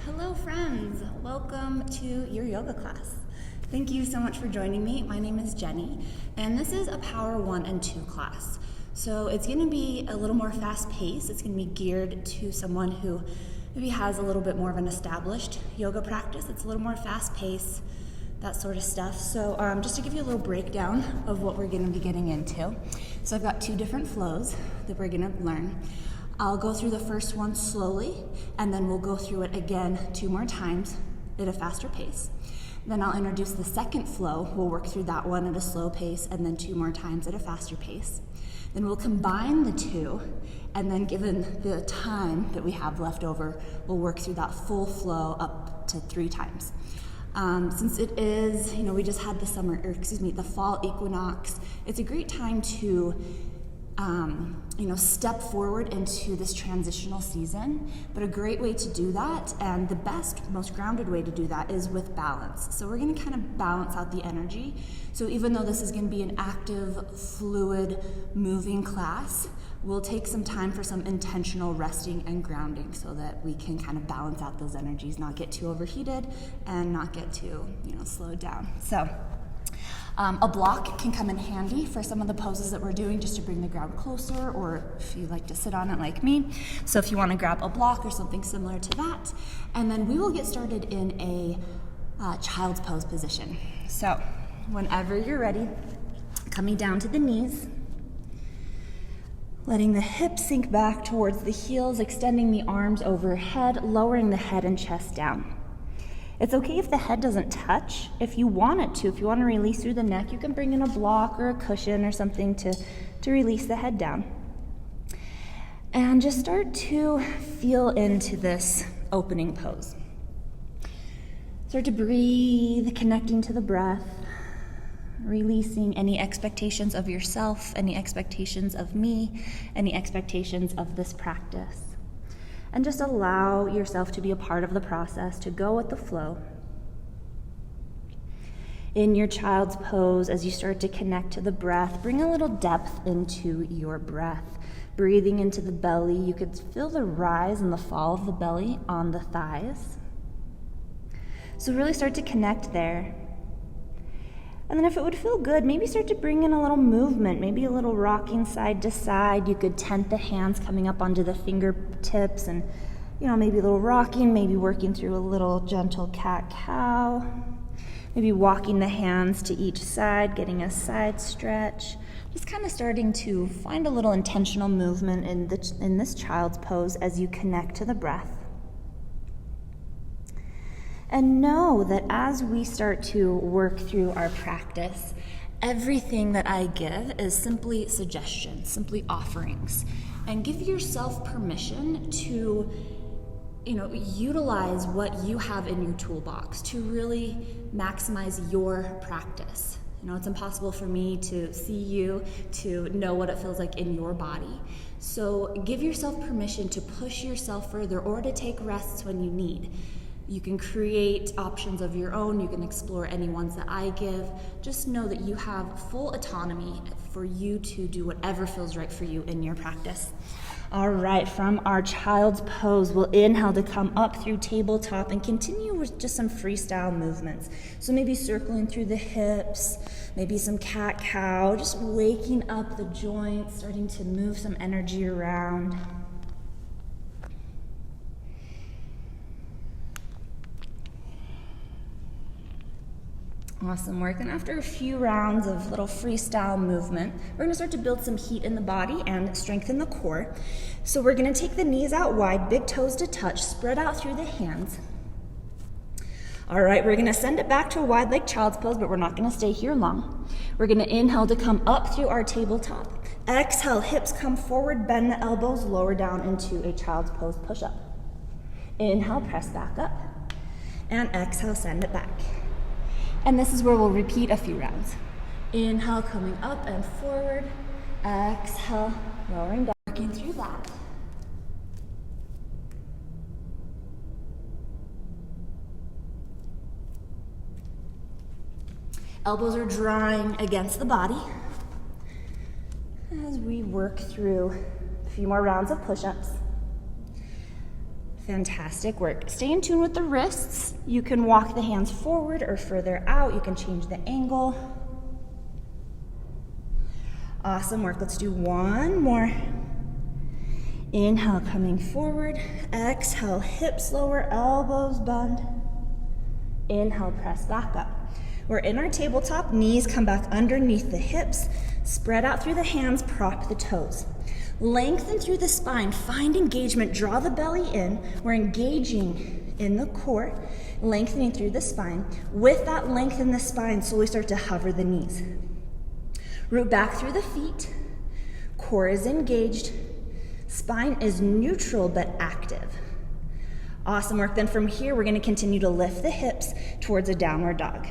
Hello friends, welcome to your yoga class. Thank you so much for joining me. My name is Jenny, and this is a Power 1 and 2 class. So it's going to be a little more fast paced. It's going to be geared to someone who maybe has a little bit more of an established yoga practice. It's a little more fast paced, that sort of stuff. So just to give you a little breakdown of what we're going to be getting into. So I've got two different flows that we're going to learn. I'll go through the first one slowly, and then we'll go through it again 2 more times at a faster pace. Then I'll introduce the second flow. We'll work through that one at a slow pace, and then 2 more times at a faster pace. Then we'll combine the two, and then given the time that we have left over, we'll work through that full flow up to 3 times. Since it is, we just had the Fall Equinox, it's a great time to step forward into this transitional season, but a great way to do that, and the best, most grounded way to do that, is with balance. So we're going to kind of balance out the energy. So even though this is going to be an active, fluid, moving class, we'll take some time for some intentional resting and grounding so that we can kind of balance out those energies, not get too overheated and not get too, slowed down. So a block can come in handy for some of the poses that we're doing, just to bring the ground closer, or if you like to sit on it like me. So if you want to grab a block or something similar to that, and then we will get started in a child's pose position. So whenever you're ready, coming down to the knees, letting the hips sink back towards the heels, extending the arms overhead, lowering the head and chest down. It's okay if the head doesn't touch. If you want it to, if you want to release through the neck, you can bring in a block or a cushion or something to release the head down. And just start to feel into this opening pose. Start to breathe, connecting to the breath, releasing any expectations of yourself, any expectations of me, any expectations of this practice. And just allow yourself to be a part of the process, to go with the flow. In your child's pose, as you start to connect to the breath, bring a little depth into your breath. Breathing into the belly, you could feel the rise and the fall of the belly on the thighs. So really start to connect there. And then if it would feel good, maybe start to bring in a little movement, maybe a little rocking side to side. You could tent the hands coming up onto the fingertips and, maybe a little rocking, maybe working through a little gentle cat-cow. Maybe walking the hands to each side, getting a side stretch. Just kind of starting to find a little intentional movement in this child's pose as you connect to the breath. And know that as we start to work through our practice, everything that I give is simply suggestions, simply offerings. And give yourself permission to, utilize what you have in your toolbox to really maximize your practice. It's impossible for me to see you, to know what it feels like in your body. So give yourself permission to push yourself further or to take rests when you need. You can create options of your own. You can explore any ones that I give. Just know that you have full autonomy for you to do whatever feels right for you in your practice. All right, from our child's pose, we'll inhale to come up through tabletop and continue with just some freestyle movements. So maybe circling through the hips, maybe some cat-cow, just waking up the joints, starting to move some energy around. Awesome work. And after a few rounds of little freestyle movement, we're going to start to build some heat in the body and strengthen the core. So we're going to take the knees out wide, big toes to touch, spread out through the hands. All right, we're going to send it back to a wide leg child's pose, but we're not going to stay here long. We're going to inhale to come up through our tabletop. Exhale, hips come forward, bend the elbows, lower down into a child's pose push-up. Inhale, press back up. And exhale, send it back. And this is where we'll repeat a few rounds. Inhale, coming up and forward. Exhale, lowering down, working through that. Elbows are drawing against the body as we work through a few more rounds of push-ups. Fantastic work. Stay in tune with the wrists. You can walk the hands forward or further out. You can change the angle. Awesome work. Let's do one more. Inhale, coming forward. Exhale, hips lower, elbows bend. Inhale, press back up. We're in our tabletop. Knees come back underneath the hips. Spread out through the hands, prop the toes. Lengthen through the spine, find engagement, draw the belly in. We're engaging in the core, lengthening through the spine. With that length in the spine, slowly start to hover the knees. Root back through the feet, core is engaged, spine is neutral but active. Awesome work. Then from here, we're going to continue to lift the hips towards a downward dog.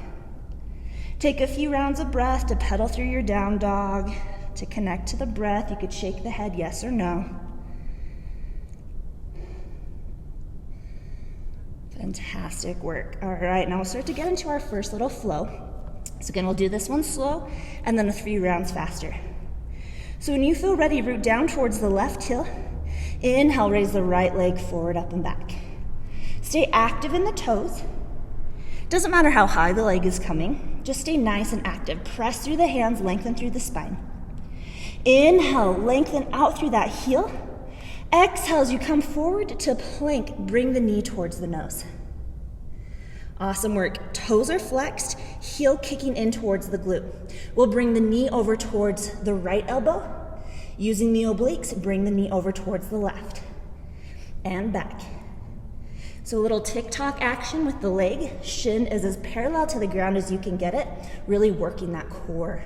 Take a few rounds of breath to pedal through your down dog. To connect to the breath, you could shake the head yes or no. Fantastic work. All right, now we'll start to get into our first little flow. So again, we'll do this one slow and then a 3 rounds faster. So when you feel ready, root down towards the left heel. Inhale, raise the right leg forward, up and back. Stay active in the toes. Doesn't matter how high the leg is coming, just stay nice and active. Press through the hands, lengthen through the spine. Inhale, lengthen out through that heel. Exhale, as you come forward to plank, bring the knee towards the nose. Awesome work. Toes are flexed, heel kicking in towards the glute. We'll bring the knee over towards the right elbow. Using the obliques, bring the knee over towards the left. And back. So a little tick-tock action with the leg. Shin is as parallel to the ground as you can get it, really working that core.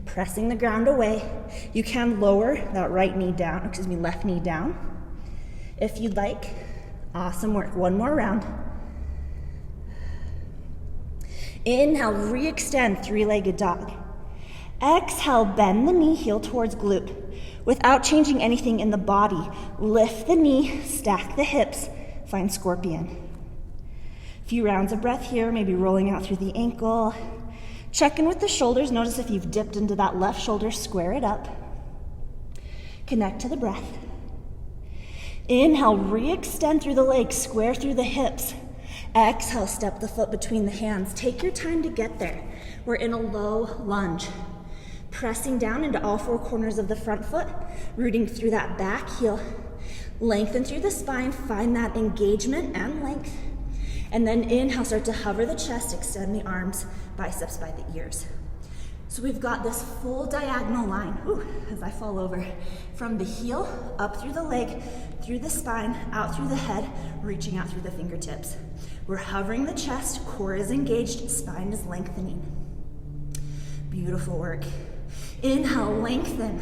Pressing the ground away. You can lower that left knee down if you'd like. Awesome work. One more round. Inhale, re-extend, 3-legged dog. Exhale, bend the knee, heel towards glute. Without changing anything in the body, lift the knee, stack the hips, find scorpion. A few rounds of breath here, maybe rolling out through the ankle. Check in with the shoulders. Notice if you've dipped into that left shoulder, square it up. Connect to the breath. Inhale, re-extend through the legs, square through the hips. Exhale, step the foot between the hands. Take your time to get there. We're in a low lunge. Pressing down into all 4 corners of the front foot, rooting through that back heel. Lengthen through the spine, find that engagement and length. And then inhale, start to hover the chest, extend the arms, biceps by the ears. So we've got this full diagonal line, as I fall over, from the heel, up through the leg, through the spine, out through the head, reaching out through the fingertips. We're hovering the chest, core is engaged, spine is lengthening. Beautiful work. Inhale, lengthen.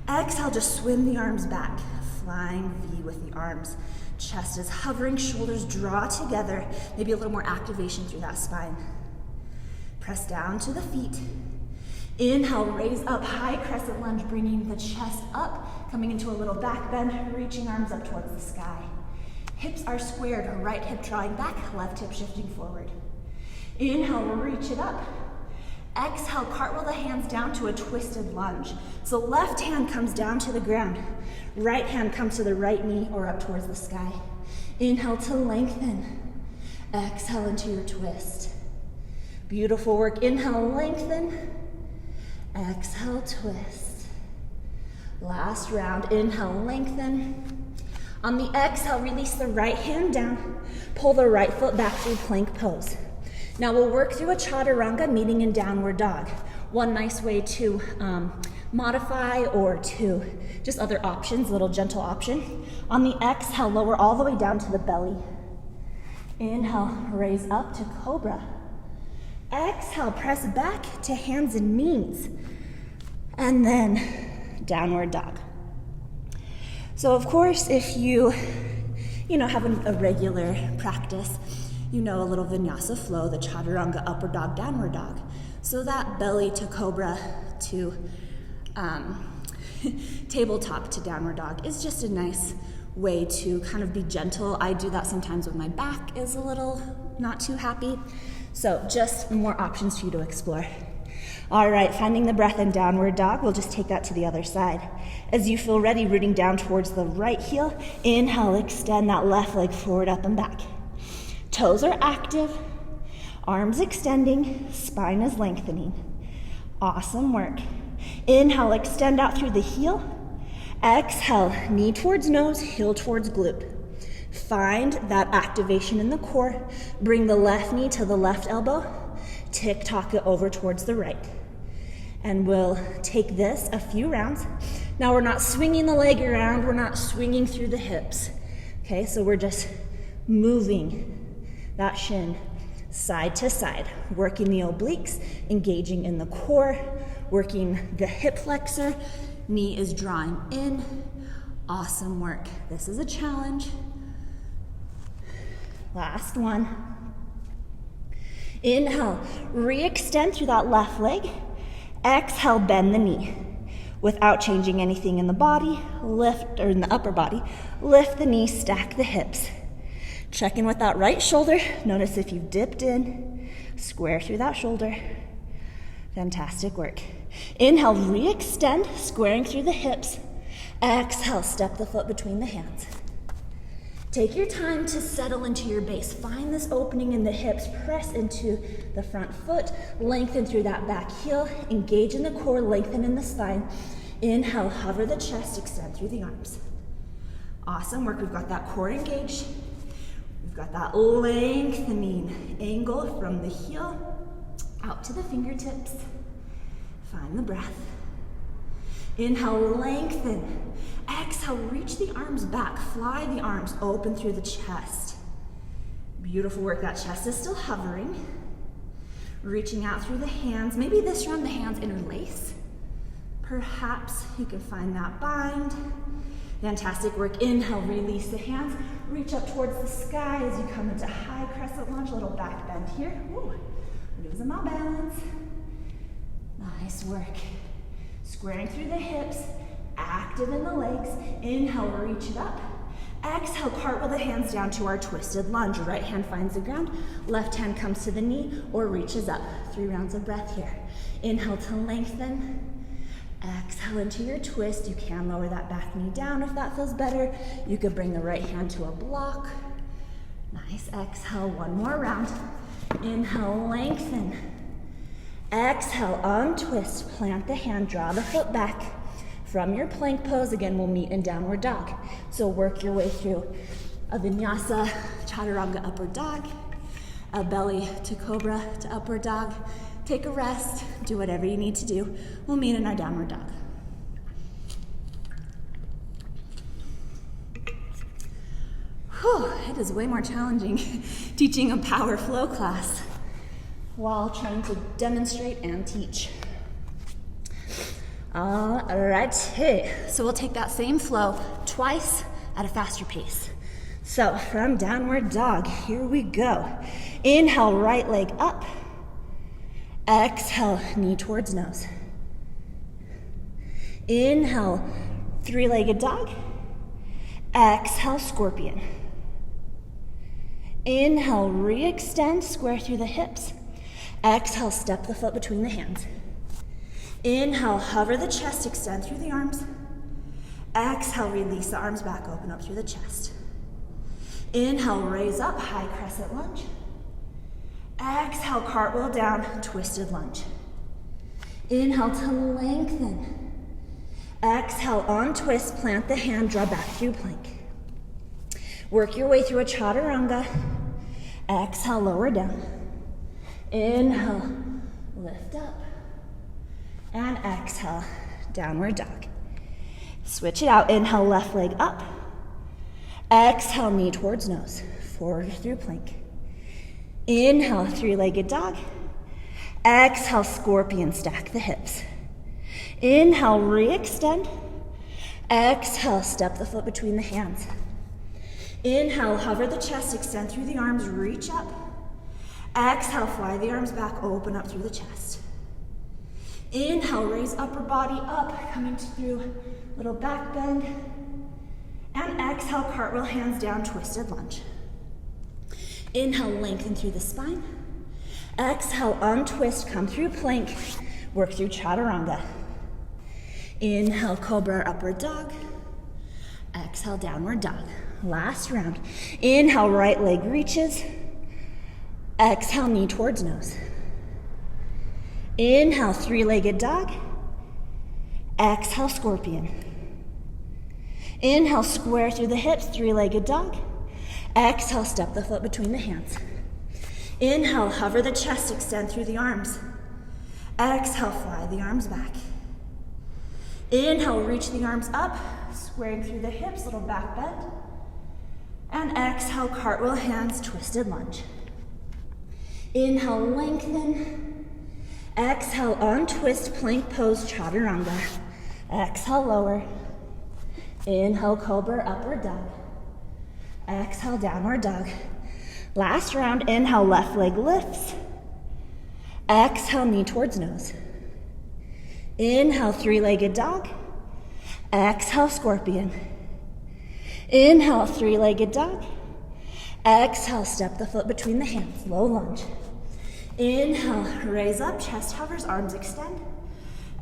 Exhale, just swim the arms back. Flying V with the arms. Chest is hovering, shoulders draw together. Maybe a little more activation through that spine. Press down to the feet. Inhale, raise up, high crescent lunge, bringing the chest up, coming into a little back bend, reaching arms up towards the sky. Hips are squared, right hip drawing back, left hip shifting forward. Inhale, reach it up. Exhale, cartwheel the hands down to a twisted lunge. So left hand comes down to the ground. Right hand comes to the right knee or up towards the sky. Inhale to lengthen. Exhale into your twist. Beautiful work. Inhale, lengthen. Exhale, twist. Last round. Inhale, lengthen. On the exhale, release the right hand down. Pull the right foot back through plank pose. Now we'll work through a chaturanga, meeting in downward dog. One nice way to modify or to just other options, little gentle option. On the exhale, lower all the way down to the belly. Inhale, raise up to cobra. Exhale, press back to hands and knees. And then downward dog. So of course, if you have a regular practice, a little vinyasa flow, the chaturanga, upward dog, downward dog. So that belly to cobra to tabletop to downward dog is just a nice way to kind of be gentle. I do that sometimes when my back is a little not too happy. So just more options for you to explore. All right, finding the breath in downward dog. We'll just take that to the other side. As you feel ready, rooting down towards the right heel. Inhale, extend that left leg forward, up and back. Toes are active, arms extending, spine is lengthening. Awesome work. Inhale, extend out through the heel. Exhale, knee towards nose, heel towards glute. Find that activation in the core. Bring the left knee to the left elbow. Tick-tock it over towards the right. And we'll take this a few rounds. Now we're not swinging the leg around, we're not swinging through the hips. Okay, so we're just moving that shin side to side, working the obliques, engaging in the core, working the hip flexor. Knee is drawing in. Awesome work. This is a challenge. Last one. Inhale, re-extend through that left leg. Exhale, bend the knee. Without changing anything in the body, lift, or in the upper body, lift the knee, stack the hips. Check in with that right shoulder. Notice if you've dipped in, square through that shoulder. Fantastic work. Inhale, re-extend, squaring through the hips. Exhale, step the foot between the hands. Take your time to settle into your base. Find this opening in the hips. Press into the front foot. Lengthen through that back heel. Engage in the core. Lengthen in the spine. Inhale, hover the chest. Extend through the arms. Awesome work. We've got that core engaged. We've got that lengthening angle from the heel out to the fingertips. Find the breath. Inhale, lengthen. Exhale, reach the arms back. Fly the arms open through the chest. Beautiful work. That chest is still hovering. Reaching out through the hands. Maybe this round the hands interlace. Perhaps you can find that bind. Fantastic work. Inhale, release the hands. Reach up towards the sky as you come into high crescent lunge. Little back bend here. Ooh, losing my balance. Nice work. Squaring through the hips, active in the legs. Inhale, reach it up. Exhale, cartwheel the hands down to our twisted lunge. Right hand finds the ground, left hand comes to the knee or reaches up. 3 rounds of breath here. Inhale to lengthen. Exhale into your twist. You can lower that back knee down if that feels better. You could bring the right hand to a block. Nice. Exhale, 1 more round. Inhale, lengthen. Exhale, untwist, plant the hand, draw the foot back. From your plank pose, again, we'll meet in downward dog. So work your way through a vinyasa, chaturanga, upward dog, a belly to cobra to upward dog. Take a rest, do whatever you need to do. We'll meet in our downward dog. Whew, it is way more challenging teaching a power flow class while trying to demonstrate and teach. All right, so we'll take that same flow twice at a faster pace. So from downward dog, here we go. Inhale, right leg up. Exhale, knee towards nose. Inhale, 3-legged dog. Exhale, scorpion. Inhale, re-extend, square through the hips. Exhale, step the foot between the hands. Inhale, hover the chest, extend through the arms. Exhale, release the arms back, open up through the chest. Inhale, raise up, high crescent lunge. Exhale, cartwheel down, twisted lunge. Inhale to lengthen. Exhale, untwist, plant the hand, draw back through plank. Work your way through a chaturanga. Exhale, lower down. Inhale, lift up. And exhale, downward dog. Switch it out. Inhale, left leg up. Exhale, knee towards nose. Forward through plank. Inhale, 3-legged dog. Exhale, scorpion, stack the hips. Inhale, re-extend. Exhale, step the foot between the hands. Inhale, hover the chest, extend through the arms, reach up. Exhale, fly the arms back, open up through the chest. Inhale, raise upper body up, coming through little back bend. And exhale, cartwheel, hands down, twisted lunge. Inhale, lengthen through the spine. Exhale, untwist, come through plank. Work through chaturanga. Inhale, cobra, upward dog. Exhale, downward dog. Last round. Inhale, right leg reaches. Exhale, knee towards nose. Inhale, three-legged dog. Exhale, scorpion. Inhale, square through the hips, three-legged dog. Exhale, step the foot between the hands. Inhale, hover the chest, extend through the arms. Exhale, fly the arms back. Inhale, reach the arms up, squaring through the hips, little back bend. And exhale, cartwheel hands, twisted lunge. Inhale, lengthen. Exhale, untwist, plank pose, chaturanga. Exhale, lower. Inhale, cobra, upward dog. Exhale, downward dog. Last round, inhale, left leg lifts. Exhale, knee towards nose. Inhale, three-legged dog. Exhale, scorpion. Inhale, three-legged dog. Exhale, step the foot between the hands, low lunge. Inhale, raise up, chest hovers, arms extend.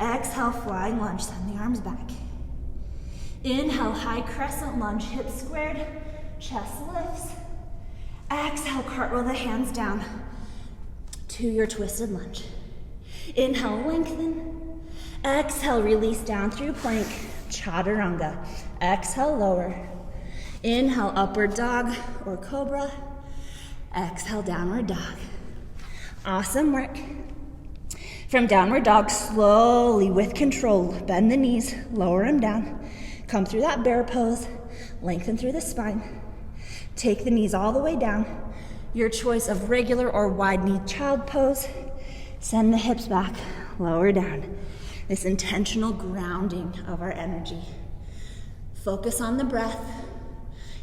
Exhale, flying lunge, send the arms back. Inhale, high crescent lunge, hips squared, chest lifts. Exhale, cartwheel the hands down to your twisted lunge. Inhale, lengthen. Exhale, release down through plank, chaturanga. Exhale, lower. Inhale, upward dog or cobra. Exhale, downward dog. Awesome work. From downward dog, slowly with control, bend the knees, lower them down. Come through that bear pose, lengthen through the spine. Take the knees all the way down. Your choice of regular or wide knee child pose. Send the hips back, lower down. This intentional grounding of our energy. Focus on the breath.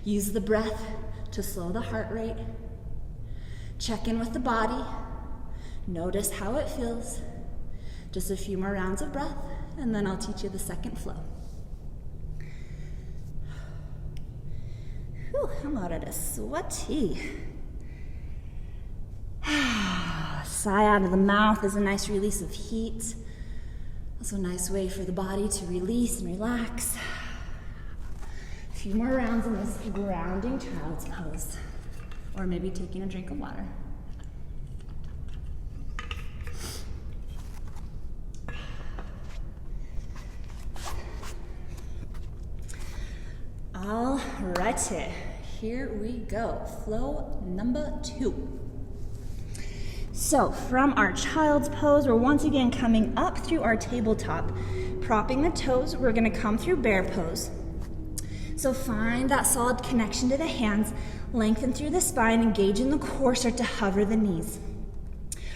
Use the breath to slow the heart rate. Check in with the body. Notice how it feels. Just a few more rounds of breath, and then I'll teach you the second flow. Whew, I'm out of sweaty. Sigh out of the mouth is a nice release of heat. Also a nice way for the body to release and relax. A few more rounds in this grounding child's pose. Or maybe taking a drink of water. All righty, here we go. Flow number 2. So from our child's pose, we're once again coming up through our tabletop, propping the toes. We're gonna come through bear pose. So find that solid connection to the hands, lengthen through the spine, engage in the core, start to hover the knees.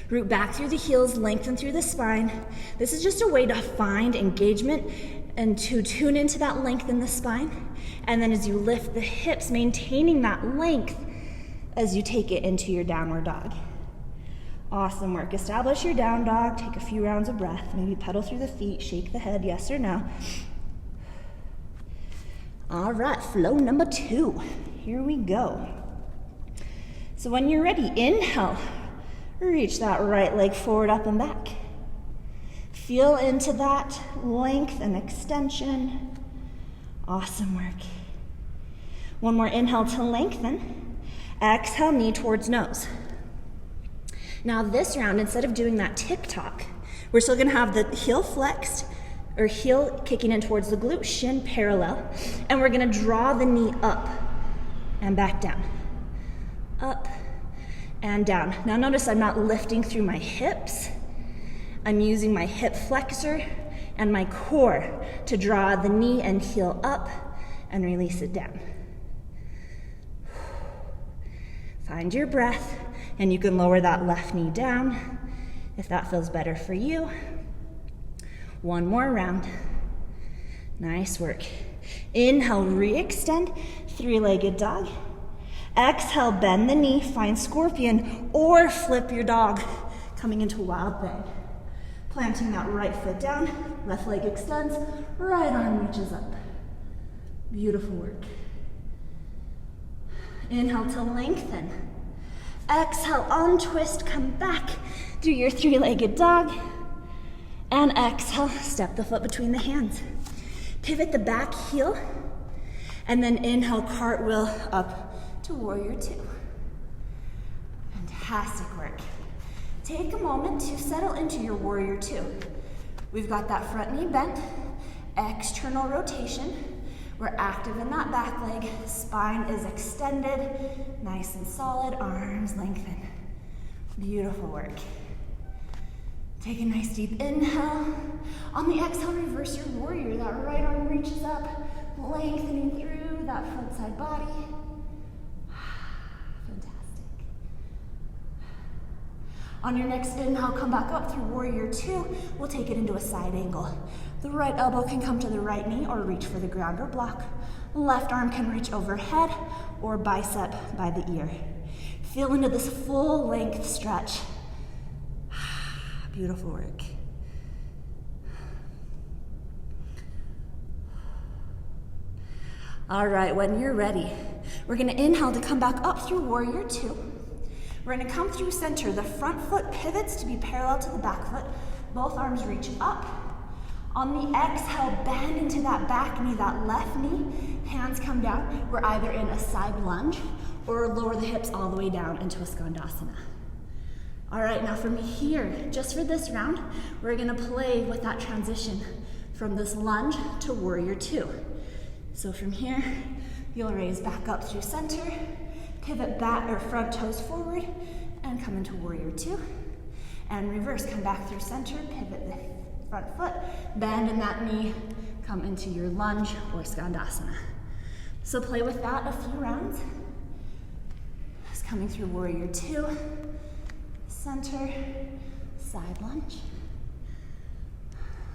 Root back through the heels, lengthen through the spine. This is just a way to find engagement and to tune into that length in the spine. And then as you lift the hips, maintaining that length as you take it into your downward dog. Awesome work. Establish your down dog, take a few rounds of breath, maybe pedal through the feet, shake the head, yes or no. All right, flow number 2. Here we go. So when you're ready, inhale, reach that right leg forward, up and back. Feel into that length and extension. Awesome work. One more inhale to lengthen. Exhale, knee towards nose. Now this round, instead of doing that tick-tock, we're still gonna have the heel flexed, or heel kicking in towards the glute, shin parallel, and we're gonna draw the knee up and back down. Up and down. Now notice I'm not lifting through my hips. I'm using my hip flexor and my core to draw the knee and heel up and release it down. Find your breath, and you can lower that left knee down if that feels better for you. One more round. Nice work. Inhale, re-extend, three-legged dog. Exhale, bend the knee, find scorpion, or flip your dog, coming into wild thing. Planting that right foot down, left leg extends, right arm reaches up. Beautiful work. Inhale to lengthen. Exhale, untwist, come back through your three-legged dog. And exhale, step the foot between the hands. Pivot the back heel, and then inhale, cartwheel up to warrior two. Fantastic work. Take a moment to settle into your warrior two. We've got that front knee bent, external rotation. We're active in that back leg. Spine is extended, nice and solid, arms lengthen. Beautiful work. Take a nice deep inhale. On the exhale, reverse your warrior. That right arm reaches up, lengthening through that front side body. Fantastic. On your next inhale, come back up through warrior two. We'll take it into a side angle. The right elbow can come to the right knee or reach for the ground or block. Left arm can reach overhead or bicep by the ear. Feel into this full length stretch. Beautiful work. All right, when you're ready, we're gonna inhale to come back up through warrior two. We're gonna come through center. The front foot pivots to be parallel to the back foot. Both arms reach up. On the exhale, bend into that back knee, that left knee. Hands come down. We're either in a side lunge or lower the hips all the way down into a skandasana. All right, now from here, just for this round, we're gonna play with that transition from this lunge to warrior two. So from here, you'll raise back up through center, pivot back or front toes forward, and come into warrior two. And reverse, come back through center, pivot the front foot, bend in that knee, come into your lunge or skandasana. So play with that a few rounds. Just coming through warrior two, center, side lunge,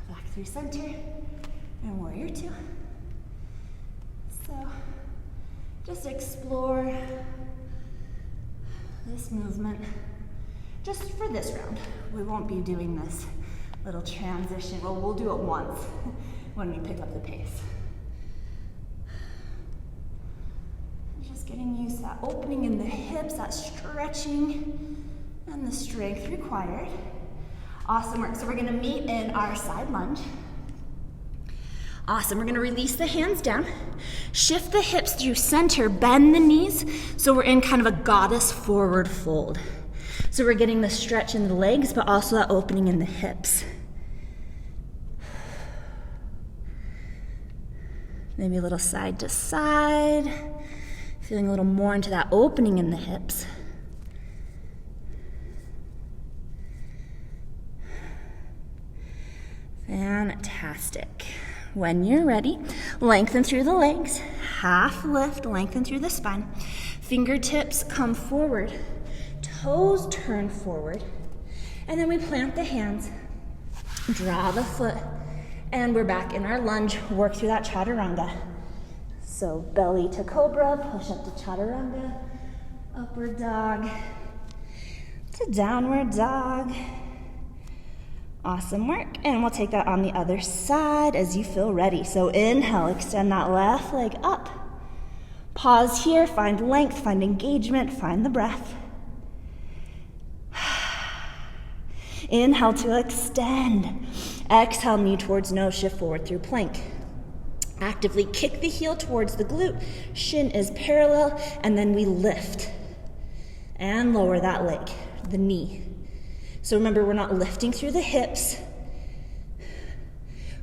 back through center, and warrior two. So just explore this movement just for this round. We won't be doing this little transition. Well, we'll do it once when we pick up the pace. Just getting used to that opening in the hips, that stretching, and the strength required. Awesome work. So we're gonna meet in our side lunge. Awesome, we're gonna release the hands down, shift the hips through center, bend the knees, so we're in kind of a goddess forward fold. So we're getting the stretch in the legs, but also that opening in the hips. Maybe a little side to side, feeling a little more into that opening in the hips. Fantastic. When you're ready, lengthen through the legs, half lift, lengthen through the spine. Fingertips come forward, toes turn forward, and then we plant the hands, draw the foot, and we're back in our lunge. Work through that chaturanga. So belly to cobra, push up to chaturanga, upward dog, to downward dog. Awesome work. And we'll take that on the other side as you feel ready. So inhale, extend that left leg up. Pause here, find length, find engagement, find the breath. Inhale to extend. Exhale, knee towards nose, shift forward through plank. Actively kick the heel towards the glute. Shin is parallel, and then we lift. And lower that leg, the knee. So remember, we're not lifting through the hips.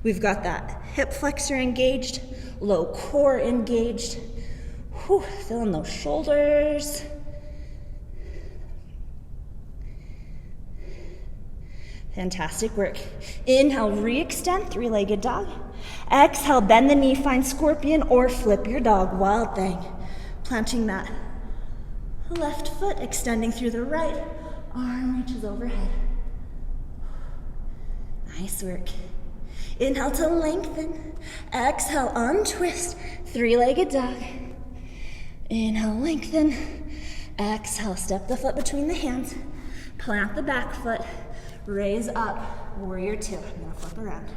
We've got that hip flexor engaged, low core engaged. Whew, feeling those shoulders. Fantastic work. Inhale, re-extend, three-legged dog. Exhale, bend the knee, find scorpion or flip your dog, wild thing. Planting that left foot, extending through the right. Arm reaches overhead. Nice work. Inhale to lengthen. Exhale, untwist. Three-legged dog. Inhale, lengthen. Exhale, step the foot between the hands. Plant the back foot. Raise up. Warrior two. I'm gonna flip around.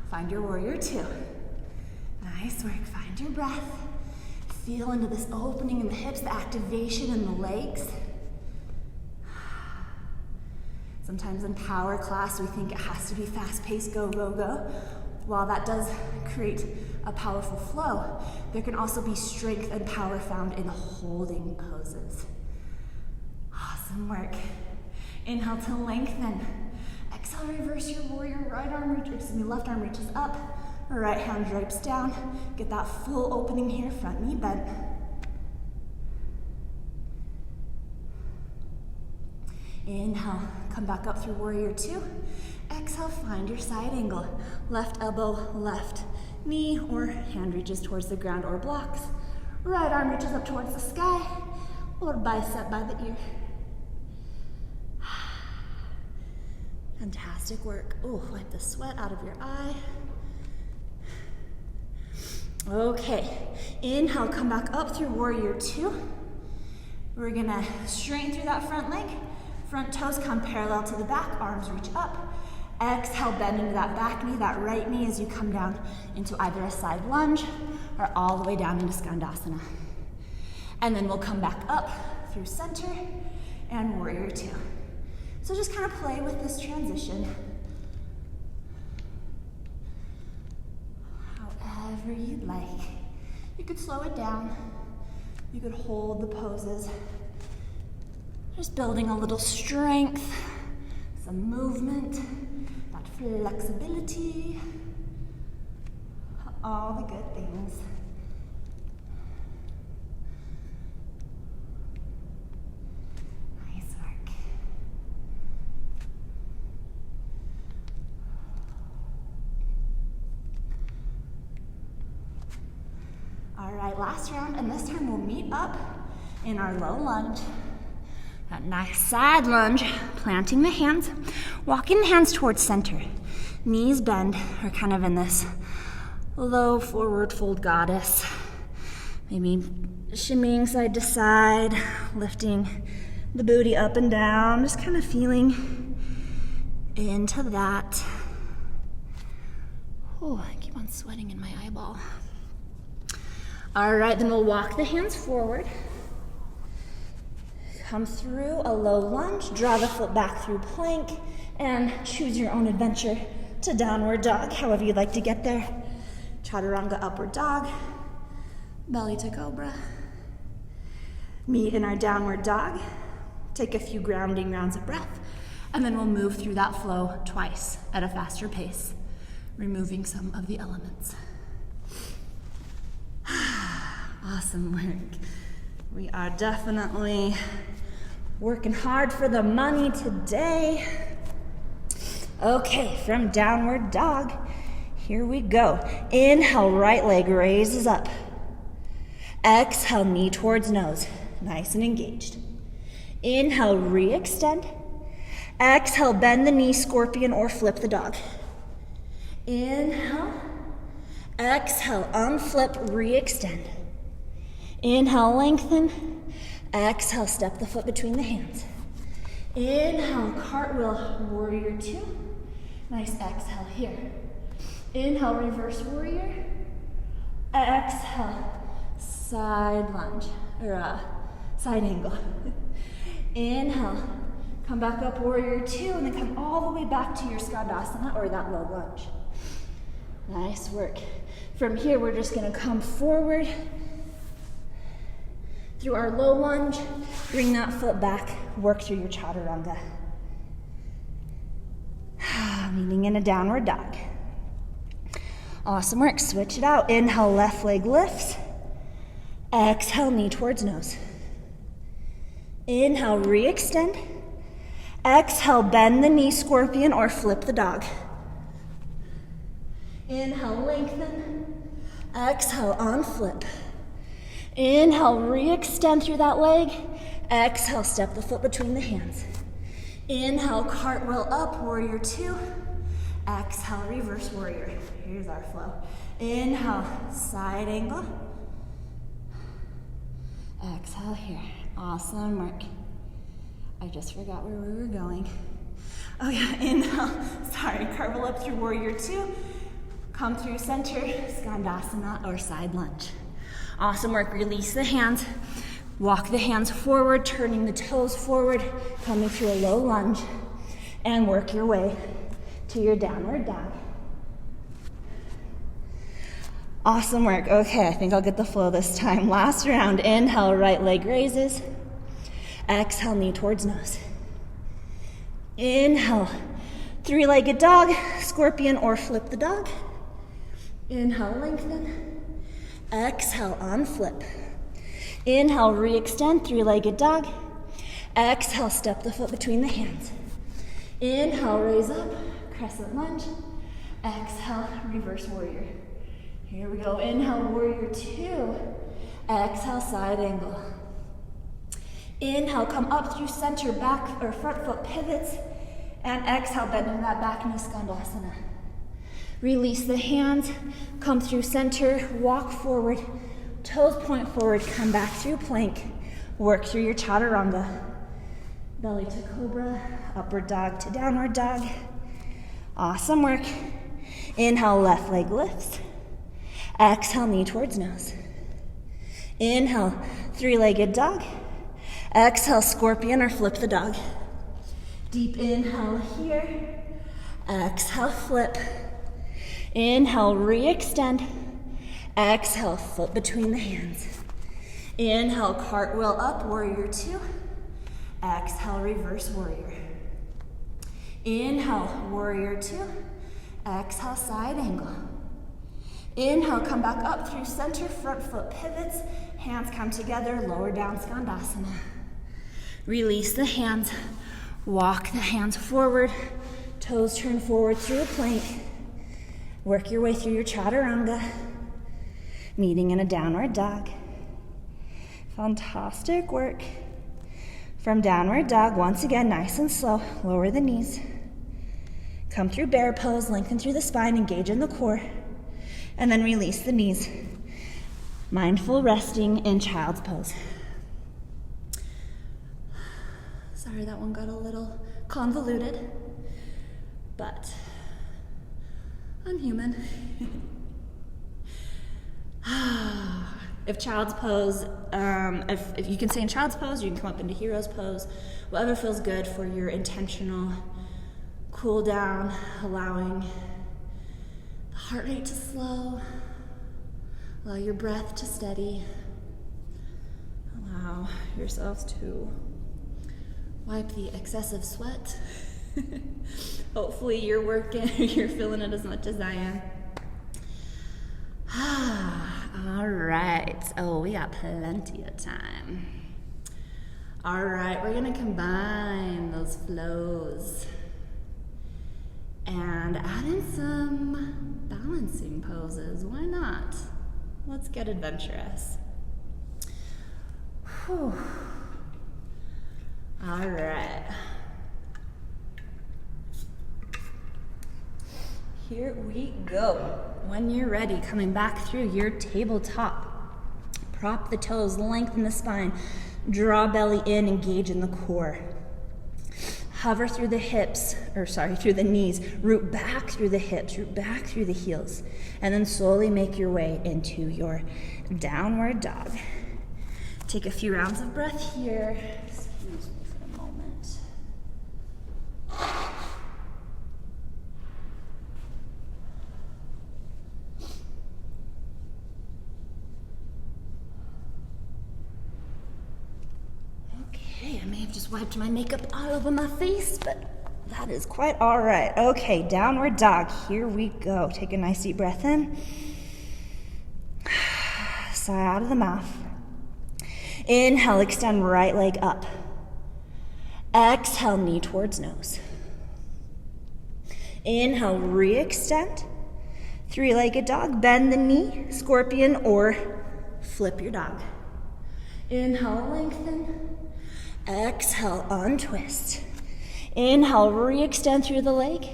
Find your warrior two. Nice work. Find your breath. Feel into this opening in the hips, the activation in the legs. Sometimes in power class, we think it has to be fast-paced, go, go, go. While that does create a powerful flow, there can also be strength and power found in holding poses. Awesome work. Inhale to lengthen. Exhale, reverse your warrior. Left arm reaches up. Right hand drapes down. Get that full opening here, front knee bent. Inhale, come back up through warrior two. Exhale, find your side angle. Left elbow, left knee, or hand reaches towards the ground or blocks. Right arm reaches up towards the sky, or bicep by the ear. Fantastic work. Oh, wipe the sweat out of your eye. Okay, inhale, come back up through warrior two. We're gonna straighten through that front leg. Front toes come parallel to the back, arms reach up. Exhale, bend into that back knee, that right knee as you come down into either a side lunge or all the way down into Skandasana. And then we'll come back up through center and warrior two. So just kind of play with this transition. However you'd like. You could slow it down. You could hold the poses. Just building a little strength, some movement, that flexibility, all the good things. Nice work. All right, last round, and this time we'll meet up in our low lunge. That nice side lunge, planting the hands, walking the hands towards center. Knees bend, we're kind of in this low forward fold goddess. Maybe shimmying side to side, lifting the booty up and down, just kind of feeling into that. Oh, I keep on sweating in my eyeball. All right, then we'll walk the hands forward. Come through a low lunge, draw the foot back through plank, and choose your own adventure to downward dog, however you'd like to get there. Chaturanga, upward dog, belly to cobra. Meet in our downward dog. Take a few grounding rounds of breath, and then we'll move through that flow twice at a faster pace, removing some of the elements. Awesome work. We are definitely working hard for the money today. Okay, from downward dog, here we go. Inhale, right leg raises up. Exhale, knee towards nose, nice and engaged. Inhale, re-extend. Exhale, bend the knee, scorpion, or flip the dog. Inhale, exhale, unflip, re-extend. Inhale, lengthen. Exhale, step the foot between the hands. Inhale, cartwheel, warrior two. Nice exhale here. Inhale, reverse warrior. Exhale, side lunge, or side angle. Inhale, come back up, warrior two, and then come all the way back to your Skandasana, or that low lunge. Nice work. From here, we're just gonna come forward through our low lunge, bring that foot back, work through your chaturanga. Meeting in a downward dog. Awesome work, switch it out. Inhale, left leg lifts. Exhale, knee towards nose. Inhale, re-extend. Exhale, bend the knee, scorpion, or flip the dog. Inhale, lengthen. Exhale, unflip. Inhale, re-extend through that leg. Exhale, step the foot between the hands. Inhale, cartwheel up, warrior two. Exhale, reverse warrior. Here's our flow. Inhale, side angle. Exhale here. Awesome work. I just forgot where we were going. Oh yeah, inhale. Sorry, cartwheel up through warrior two. Come through center, Skandasana, or side lunge. Awesome work. Release the hands. Walk the hands forward, turning the toes forward, coming through a low lunge. and work your way to your downward dog. Awesome work. Okay, I think I'll get the flow this time. Last round. Inhale, right leg raises. Exhale, knee towards nose. Inhale, three-legged dog, scorpion or flip the dog. Inhale, lengthen. Exhale, on flip. Inhale, re-extend, three-legged dog. Exhale, step the foot between the hands. Inhale, raise up, crescent lunge. Exhale, reverse warrior. Here we go. Inhale, warrior two. Exhale, side angle. Inhale, come up through center, back or front foot pivots. And exhale, bending that back knee, skandasana. Release the hands, come through center, walk forward, toes point forward, come back through plank. Work through your chaturanga. Belly to cobra, upward dog to downward dog. Awesome work. Inhale, left leg lifts. Exhale, knee towards nose. Inhale, three-legged dog. Exhale, scorpion or flip the dog. Deep inhale here. Exhale, flip. Inhale, re-extend. Exhale, foot between the hands. Inhale, cartwheel up, warrior two. Exhale, reverse warrior. Inhale, warrior two. Exhale, side angle. Inhale, come back up through center, front foot pivots. Hands come together, lower down, skandasana. Release the hands, walk the hands forward, toes turn forward through a plank. Work your way through your chaturanga, meeting in a downward dog. Fantastic work. From downward dog, once again, nice and slow, lower the knees. Come through bear pose, lengthen through the spine, engage in the core, and then release the knees. Mindful resting in child's pose. Sorry, that one got a little convoluted, but I'm human. If child's pose, if you can stay in child's pose, you can come up into hero's pose, whatever feels good for your intentional cool down, allowing the heart rate to slow, allow your breath to steady, allow yourselves to wipe the excessive sweat. Hopefully you're working, you're feeling it as much as I am. All right. Oh, we got plenty of time. All right, we're gonna combine those flows and add in some balancing poses. Why not? Let's get adventurous. Whew. All right. Here we go. When you're ready, coming back through your tabletop. Prop the toes, lengthen the spine, draw belly in, engage in the core. Hover through the hips, through the knees, root back through the hips, root back through the heels, and then slowly make your way into your downward dog. Take a few rounds of breath here. Excuse me for a moment. Okay, I may have just wiped my makeup all over my face, but that is quite all right. Okay, downward dog. Here we go. Take a nice deep breath in. Sigh out of the mouth. Inhale, extend right leg up. Exhale, knee towards nose. Inhale, re-extend. Three-legged dog, bend the knee, scorpion, or flip your dog. Inhale, lengthen. Exhale, untwist. Inhale, re-extend through the leg.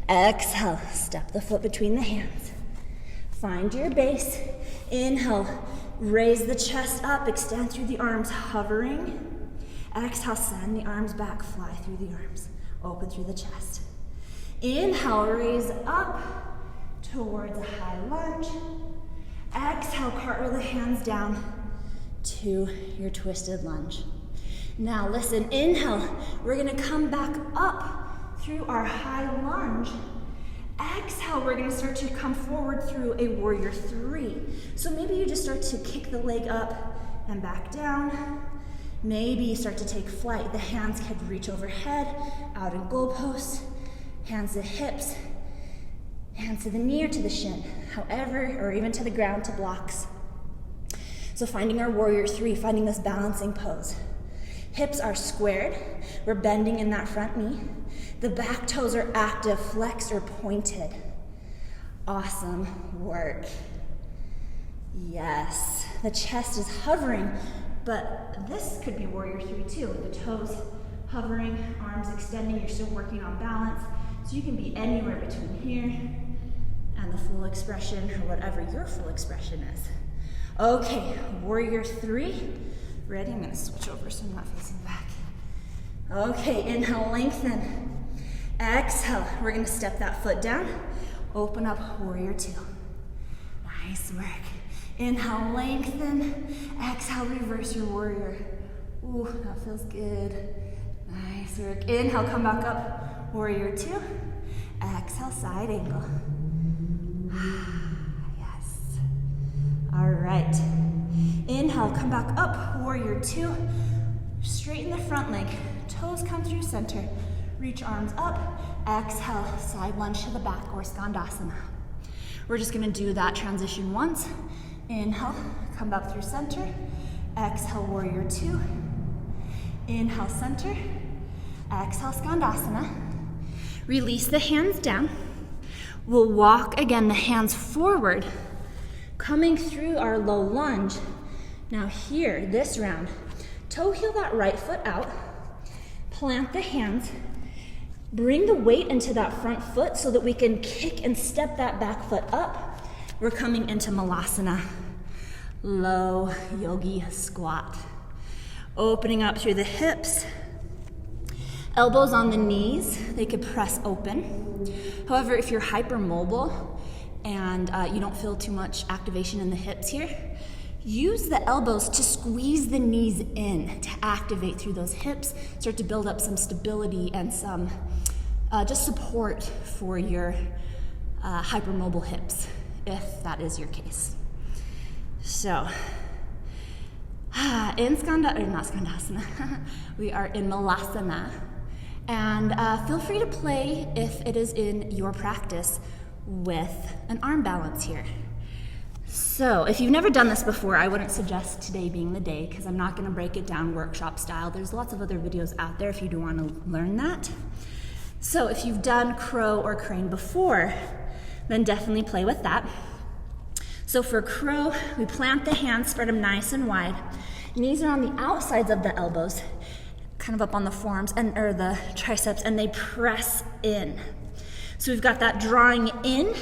Exhale, step the foot between the hands. Find your base. Inhale, raise the chest up, extend through the arms, hovering. Exhale, send the arms back, fly through the arms, open through the chest. Inhale, raise up towards a high lunge. Exhale, cartwheel the hands down to your twisted lunge. Now listen, inhale, we're gonna come back up through our high lunge. Exhale, we're gonna start to come forward through a warrior three. So maybe you just start to kick the leg up and back down. Maybe you start to take flight. The hands can reach overhead, out in goalposts, hands to hips, hands to the knee or to the shin, however, or even to the ground to blocks. So finding our warrior three, finding this balancing pose. Hips are squared. We're bending in that front knee. The back toes are active, flexed or pointed. Awesome work. Yes, the chest is hovering, but this could be warrior three too. The toes hovering, arms extending, you're still working on balance. So you can be anywhere between here and the full expression or whatever your full expression is. Okay, warrior three. Ready? I'm gonna switch over so I'm not facing back. Okay, inhale, lengthen. Exhale, we're gonna step that foot down. Open up, warrior two. Nice work. Inhale, lengthen. Exhale, reverse your warrior. Ooh, that feels good. Nice work. Inhale, come back up, warrior two. Exhale, side angle. Yes. All right. Inhale, come back up, warrior two. Straighten the front leg. Toes come through center. Reach arms up. Exhale, side lunge to the back or skandasana. We're just gonna do that transition once. Inhale, come back through center. Exhale, warrior two. Inhale, center. Exhale, skandasana. Release the hands down. We'll walk again the hands forward, coming through our low lunge. Now here, this round, toe heel that right foot out, plant the hands, bring the weight into that front foot so that we can kick and step that back foot up. We're coming into malasana, low yogi squat. Opening up through the hips, elbows on the knees, they could press open. However, if you're hypermobile and you don't feel too much activation in the hips here, use the elbows to squeeze the knees in to activate through those hips, start to build up some stability and some just support for your hypermobile hips, if that is your case. So, in skandasana, we are in malasana, and feel free to play if it is in your practice with an arm balance here. So if you've never done this before, I wouldn't suggest today being the day because I'm not going to break it down workshop style. There's lots of other videos out there if you do want to learn that. So if you've done crow or crane before, then definitely play with that. So for crow, we plant the hands, spread them nice and wide. Knees are on the outsides of the elbows, kind of up on the forearms or the triceps, and they press in. So we've got that drawing in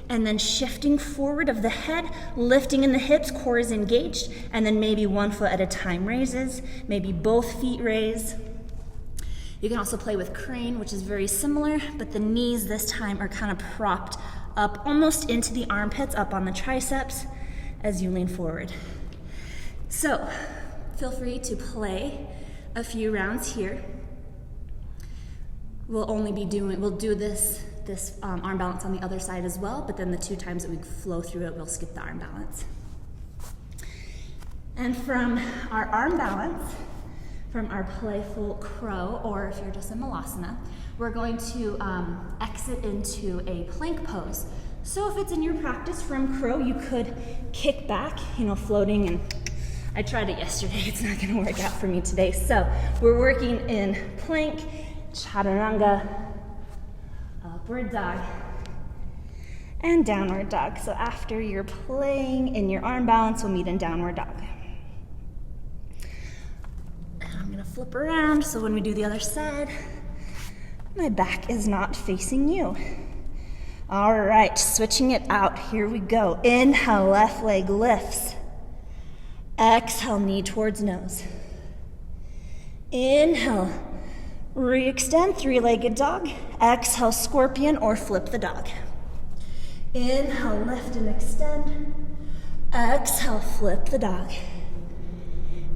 and then shifting forward of the head, lifting in the hips, core is engaged, and then maybe one foot at a time raises, maybe both feet raise. You can also play with crane, which is very similar, but the knees this time are kind of propped up almost into the armpits, up on the triceps as you lean forward. So feel free to play a few rounds here. We'll do this arm balance on the other side as well, but then the 2 times that we flow through it, we'll skip the arm balance. And from our arm balance, from our playful crow, or if you're just in malasana, we're going to exit into a plank pose. So if it's in your practice from crow, you could kick back, floating, and I tried it yesterday, it's not gonna work out for me today. So we're working in plank, chaturanga, upward dog, and downward dog. So after you're playing in your arm balance, we'll meet in downward dog. And I'm gonna flip around so when we do the other side, my back is not facing you. All right, switching it out, here we go. Inhale, left leg lifts. Exhale, knee towards nose. Inhale, re-extend, 3-legged dog. Exhale, scorpion or flip the dog. Inhale, lift and extend. Exhale, flip the dog.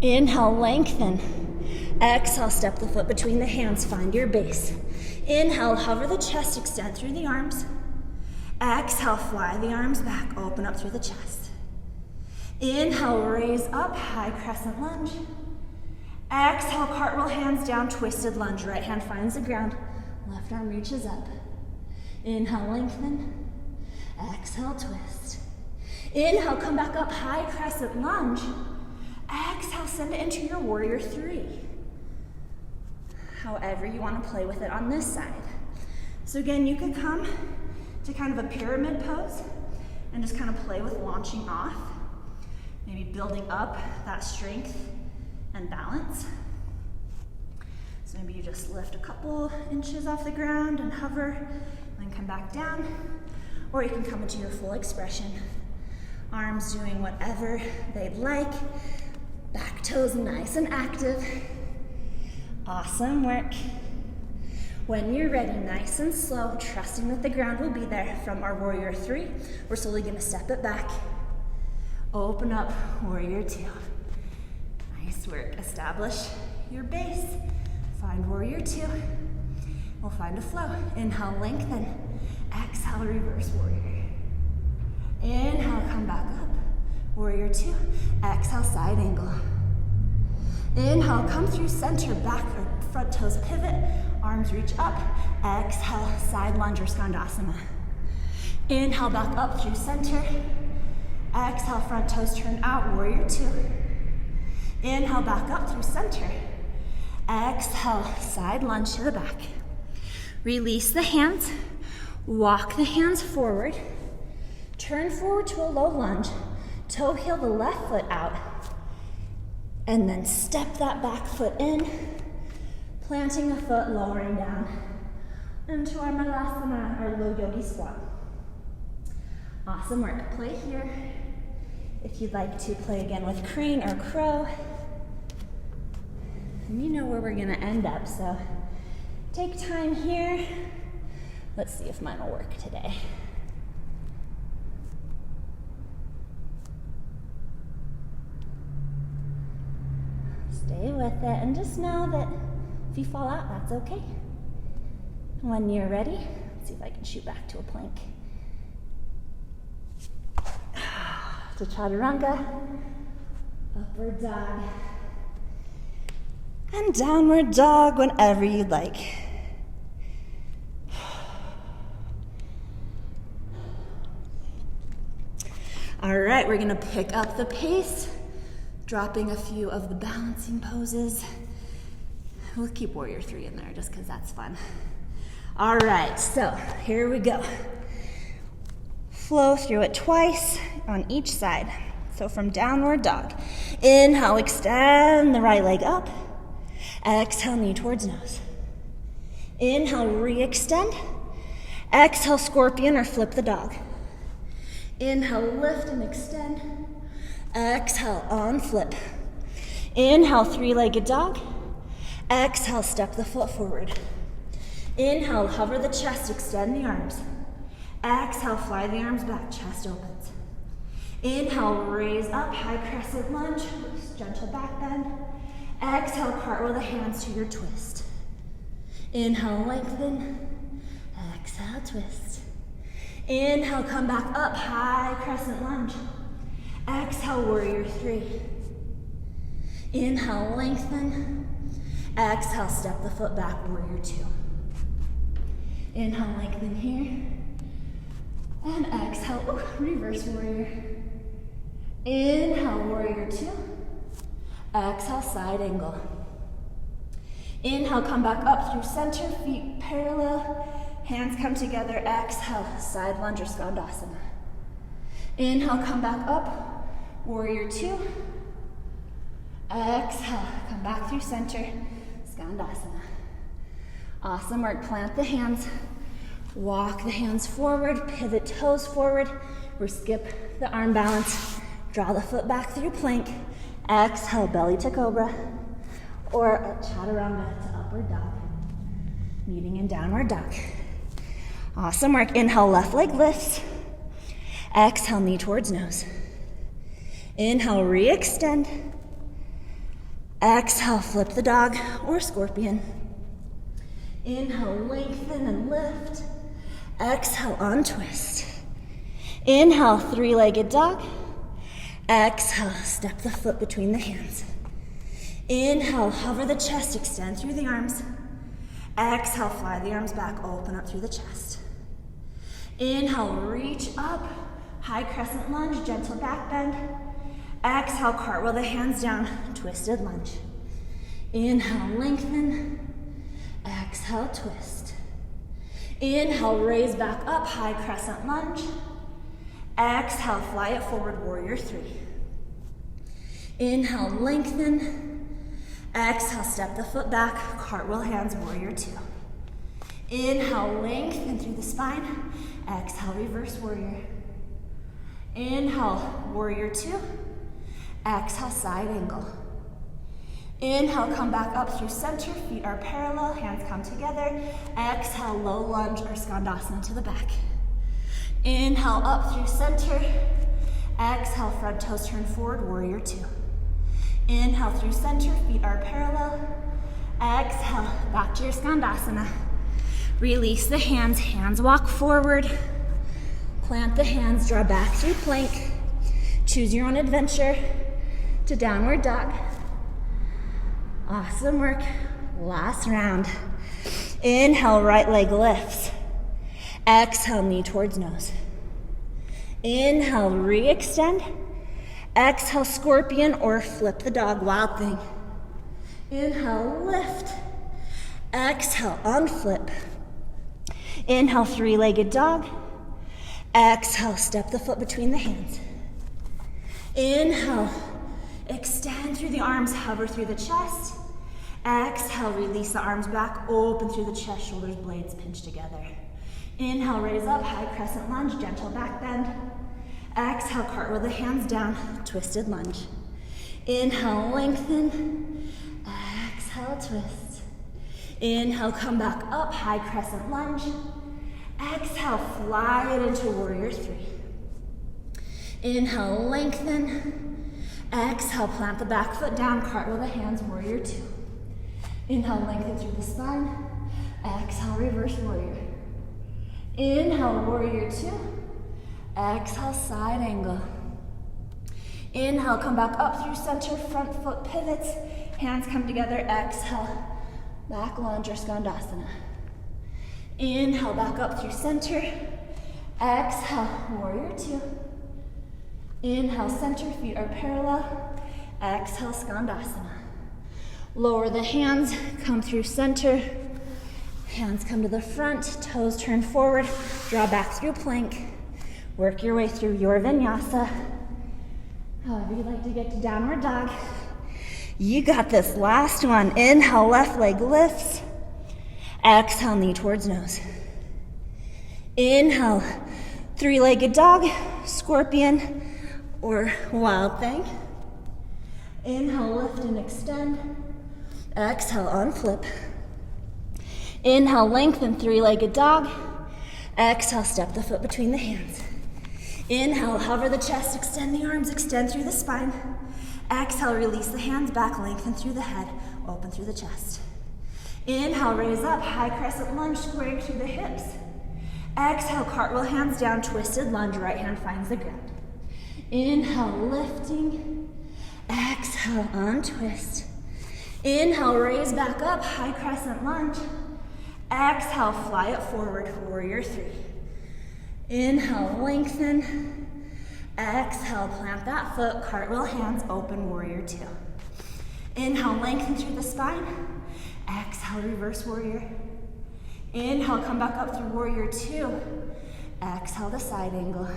Inhale, lengthen. Exhale, step the foot between the hands, find your base. Inhale, hover the chest, extend through the arms. Exhale, fly the arms back, open up through the chest. Inhale, raise up, high crescent lunge. Exhale, cartwheel, hands down, twisted lunge. Right hand finds the ground, left arm reaches up. Inhale, lengthen. Exhale, twist. Inhale, come back up, high crescent lunge. Exhale, send it into your warrior three. However you want to play with it on this side. So again, you could come to kind of a pyramid pose and just kind of play with launching off, maybe building up that strength and balance. So maybe you just lift a couple inches off the ground and hover, then come back down, or you can come into your full expression. Arms doing whatever they'd like, back toes nice and active. Awesome work. When you're ready, nice and slow, trusting that the ground will be there from our warrior three, we're slowly gonna step it back. Open up, warrior two. Nice work. Establish your base. Find warrior two. We'll find a flow. Inhale, lengthen. Exhale, reverse warrior. Inhale, come back up. Warrior two. Exhale, side angle. Inhale, come through center, back or front toes pivot. Arms reach up. Exhale, side lunge or skandasana. Inhale, back up through center. Exhale, front toes turn out, warrior two. Inhale, back up through center. Exhale, side lunge to the back. Release the hands. Walk the hands forward. Turn forward to a low lunge. Toe heel the left foot out. And then step that back foot in. Planting a foot, lowering down into our malasana, our low yogi squat. Awesome work. Play here. If you'd like to play again with crane or crow. And you know where we're gonna end up, so take time here. Let's see if mine will work today. Stay with it and just know that if you fall out, that's okay. When you're ready, let's see if I can shoot back to a plank. To chaturanga, upward dog, and downward dog whenever you'd like. All right, we're gonna pick up the pace, dropping a few of the balancing poses. We'll keep warrior three in there just because that's fun. All right, so here we go. Flow through it twice on each side. So from downward dog. Inhale, extend the right leg up. Exhale, knee towards nose. Inhale, re-extend. Exhale, scorpion or flip the dog. Inhale, lift and extend. Exhale, on flip. Inhale, three-legged dog. Exhale, step the foot forward. Inhale, hover the chest, extend the arms. Exhale, fly the arms back, chest opens. Inhale, raise up, high crescent lunge, gentle back bend. Exhale, cartwheel the hands to your twist. Inhale, lengthen. Exhale, twist. Inhale, come back up, high crescent lunge. Exhale, warrior three. Inhale, lengthen. Exhale, step the foot back, warrior two. Inhale, lengthen here. And exhale, reverse warrior. Inhale, warrior two. Exhale, side angle. Inhale, come back up through center, feet parallel. Hands come together, exhale, side lunge or skandasana. Inhale, come back up, warrior two. Exhale, come back through center, skandasana. Awesome work, plant the hands. Walk the hands forward, pivot toes forward, or skip the arm balance. Draw the foot back through plank. Exhale, belly to cobra, or a chaturanga to upward dog. Meeting in downward dog. Awesome work. Inhale, left leg lifts. Exhale, knee towards nose. Inhale, re-extend. Exhale, flip the dog or scorpion. Inhale, lengthen and lift. Exhale, untwist. Inhale, three-legged dog. Exhale, step the foot between the hands. Inhale, hover the chest, extend through the arms. Exhale, fly the arms back, open up through the chest. Inhale, reach up, high crescent lunge, gentle back bend. Exhale, cartwheel the hands down, twisted lunge. Inhale, lengthen. Exhale, twist. Inhale, raise back up, high crescent lunge. Exhale, fly it forward, warrior three. Inhale, lengthen. Exhale, step the foot back, cartwheel hands, warrior two. Inhale, lengthen through the spine. Exhale, reverse warrior. Inhale, warrior two. Exhale, side angle. Inhale, come back up through center, feet are parallel, hands come together. Exhale, low lunge or skandasana to the back. Inhale, up through center. Exhale, front toes turn forward, warrior two. Inhale through center, feet are parallel. Exhale, back to your skandasana. Release the hands, hands walk forward. Plant the hands, draw back through plank. Choose your own adventure to downward dog. Awesome work. Last round. Inhale, right leg lifts. Exhale, knee towards nose. Inhale, re-extend. Exhale, scorpion or flip the dog, wild thing. Inhale, lift. Exhale, unflip. Inhale, three-legged dog. Exhale, step the foot between the hands. Inhale, extend through the arms, hover through the chest. Exhale, release the arms back, open through the chest, shoulders, blades pinch together. Inhale, raise up, high crescent lunge, gentle back bend. Exhale, cartwheel the hands down, twisted lunge. Inhale, lengthen. Exhale, twist. Inhale, come back up, high crescent lunge. Exhale, fly it into warrior three. Inhale, lengthen. Exhale, plant the back foot down, cartwheel the hands, warrior two. Inhale, lengthen through the spine. Exhale, reverse warrior. Inhale, warrior two. Exhale, side angle. Inhale, come back up through center, front foot pivots. Hands come together, exhale, back lunge or skandasana. Inhale, back up through center. Exhale, warrior two. Inhale, center, feet are parallel. Exhale, skandasana. Lower the hands, come through center. Hands come to the front, toes turn forward, draw back through plank. Work your way through your vinyasa. However you like to get to downward dog. You got this. Last one. Inhale, left leg lifts. Exhale, knee towards nose. Inhale, three-legged dog, scorpion, or wild thing. Inhale, lift and extend. Exhale, unflip. Inhale, lengthen, three-legged dog. Exhale, step the foot between the hands. Inhale, hover the chest, extend the arms, extend through the spine. Exhale, release the hands back, lengthen through the head, open through the chest. Inhale, raise up, high crescent lunge, squaring through the hips. Exhale, cartwheel hands down, twisted lunge, right hand finds the ground. Inhale, lifting. Exhale, untwist. Inhale, raise back up, high crescent lunge. Exhale, fly it forward, warrior three. Inhale, lengthen. Exhale, plant that foot, cartwheel hands, open, warrior two. Inhale, lengthen through the spine. Exhale, reverse warrior. Inhale, come back up through warrior two. Exhale, the side angle.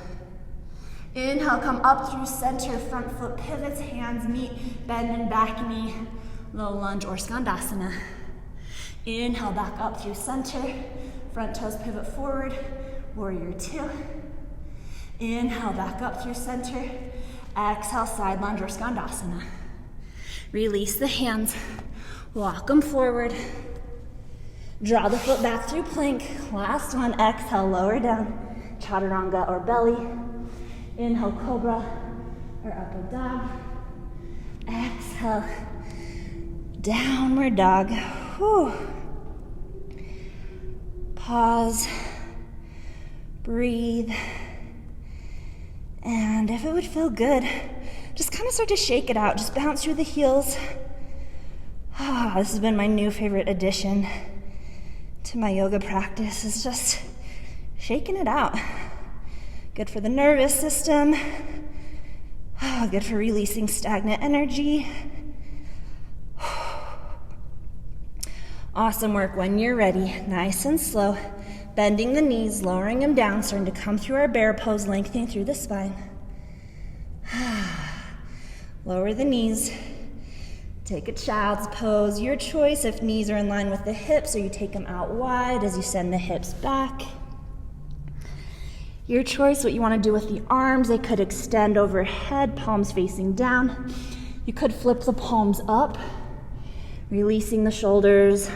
Inhale, come up through center, front foot pivots, hands meet, bend and back knee, low lunge or skandasana. Inhale, back up through center, front toes pivot forward, warrior two. Inhale, back up through center. Exhale, side lunge or skandasana. Release the hands, walk them forward. Draw the foot back through plank. Last one, exhale, lower down, chaturanga or belly. Inhale, cobra or upward dog. Exhale, downward dog. Whew. Pause, breathe, and if it would feel good, just kind of start to shake it out. Just bounce through the heels. This has been my new favorite addition to my yoga practice, is just shaking it out. Good for the nervous system. Good for releasing stagnant energy. Awesome work. When you're ready, nice and slow, bending the knees, lowering them down, starting to come through our bear pose, lengthening through the spine. Lower the knees. Take a child's pose. Your choice if knees are in line with the hips or you take them out wide as you send the hips back. Your choice what you want to do with the arms. They could extend overhead, palms facing down. You could flip the palms up, releasing the shoulders.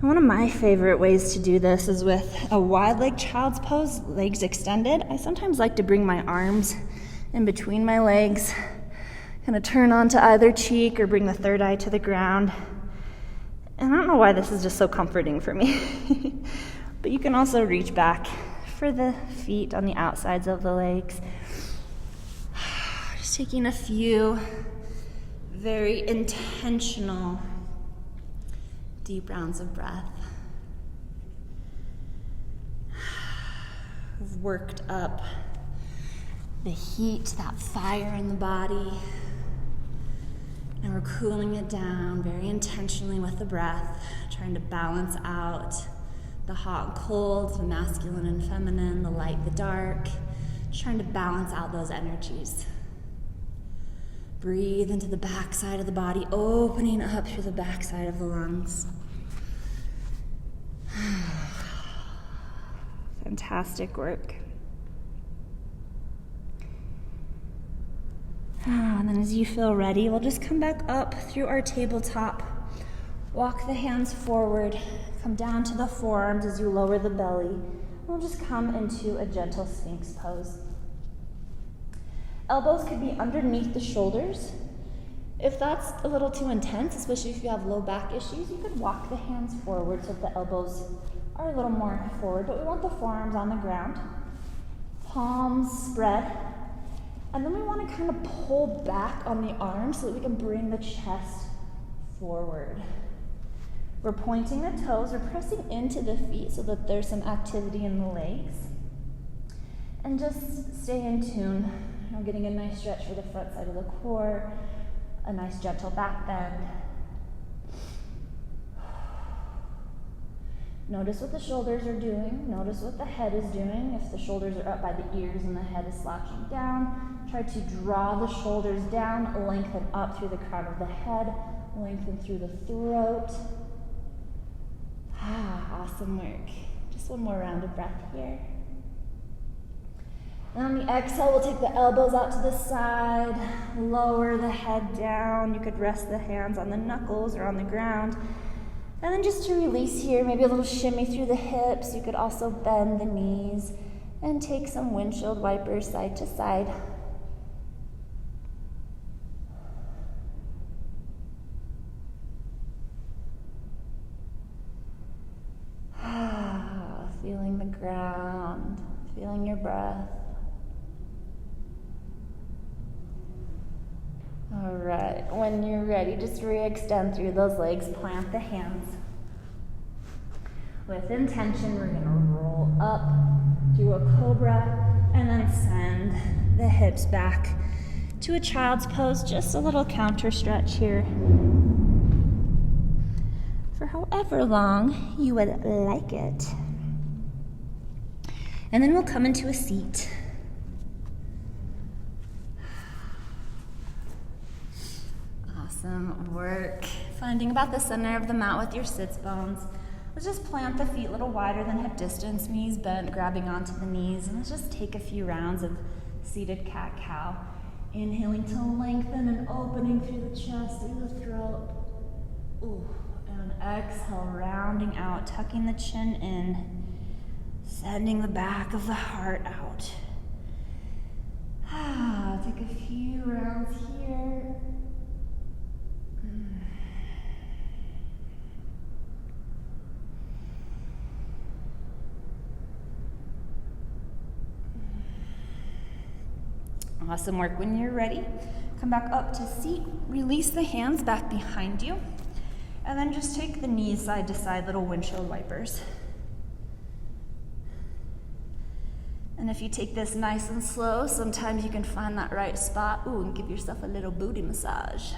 And one of my favorite ways to do this is with a wide leg child's pose, legs extended. I sometimes like to bring my arms in between my legs, kind of turn onto either cheek or bring the third eye to the ground. And I don't know why this is just so comforting for me. But you can also reach back for the feet on the outsides of the legs. Just taking a few very intentional deep rounds of breath. We've worked up the heat, that fire in the body. And we're cooling it down very intentionally with the breath, trying to balance out the hot and cold, the masculine and feminine, the light, the dark, just trying to balance out those energies. Breathe into the back side of the body, opening up through the back side of the lungs. Fantastic work. And then as you feel ready, we'll just come back up through our tabletop. Walk the hands forward, come down to the forearms as you lower the belly. We'll just come into a gentle Sphinx pose. Elbows could be underneath the shoulders. If that's a little too intense, especially if you have low back issues, you could walk the hands forward so that the elbows are a little more forward, but we want the forearms on the ground. Palms spread. And then we want to kind of pull back on the arms so that we can bring the chest forward. We're pointing the toes, we're pressing into the feet so that there's some activity in the legs. And just stay in tune. We're getting a nice stretch for the front side of the core, a nice gentle back bend. Notice what the shoulders are doing. Notice what the head is doing. If the shoulders are up by the ears and the head is slouching down, try to draw the shoulders down, lengthen up through the crown of the head, lengthen through the throat. Awesome work. Just one more round of breath here. And on the exhale, we'll take the elbows out to the side, lower the head down. You could rest the hands on the knuckles or on the ground. And then just to release here, maybe a little shimmy through the hips. You could also bend the knees and take some windshield wipers side to side. Feeling the ground, feeling your breath. All right, when you're ready, just re-extend through those legs, plant the hands. With intention, we're gonna roll up through a cobra and then send the hips back to a child's pose, just a little counter stretch here. For however long you would like it. And then we'll come into a seat. Awesome work. Finding about the center of the mat with your sits bones. Let's just plant the feet a little wider than hip distance, knees bent, grabbing onto the knees, and let's just take a few rounds of seated cat-cow. Inhaling to lengthen and opening through the chest, through the throat. Ooh. And exhale, rounding out, tucking the chin in. Sending the back of the heart out. Take a few rounds here. Awesome work. When you're ready, come back up to seat, release the hands back behind you, and then just take the knees side to side, little windshield wipers. And if you take this nice and slow, sometimes you can find that right spot, and give yourself a little booty massage.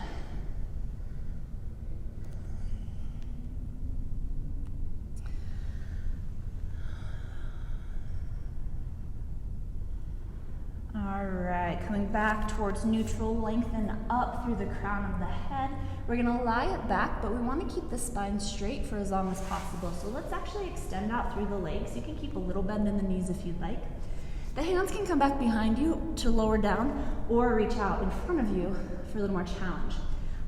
All right, coming back towards neutral, lengthen up through the crown of the head. We're gonna lie it back, but we wanna keep the spine straight for as long as possible. So let's actually extend out through the legs. You can keep a little bend in the knees if you'd like. The hands can come back behind you to lower down or reach out in front of you for a little more challenge.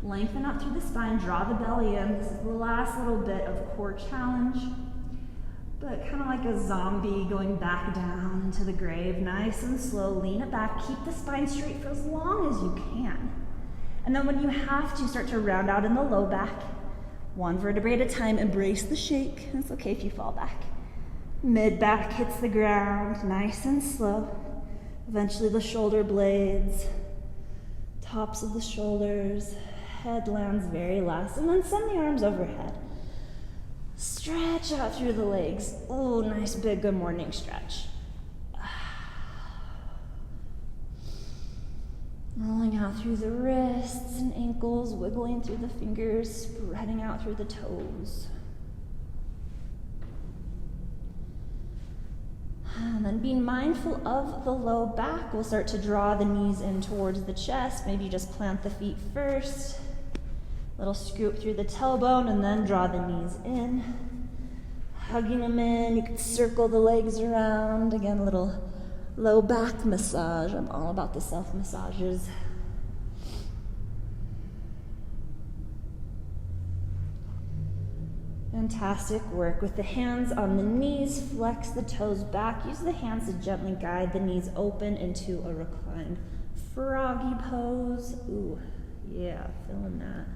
Lengthen up through the spine, draw the belly in. This is the last little bit of core challenge. But kind of like a zombie going back down into the grave, nice and slow, lean it back, keep the spine straight for as long as you can. And then when you have to, start to round out in the low back, one vertebrae at a time, embrace the shake. It's okay if you fall back. Mid back hits the ground, nice and slow. Eventually the shoulder blades, tops of the shoulders, head lands very last, and then send the arms overhead. Stretch out through the legs. Oh, nice big good morning stretch. Rolling out through the wrists and ankles, wiggling through the fingers, spreading out through the toes. And then being mindful of the low back, we'll start to draw the knees in towards the chest. Maybe just plant the feet first. Little scoop through the tailbone and then draw the knees in. Hugging them in, you can circle the legs around. Again, a little low back massage. I'm all about the self massages. Fantastic work. With the hands on the knees, flex the toes back. Use the hands to gently guide the knees open into a reclined froggy pose. Ooh, yeah, feeling that.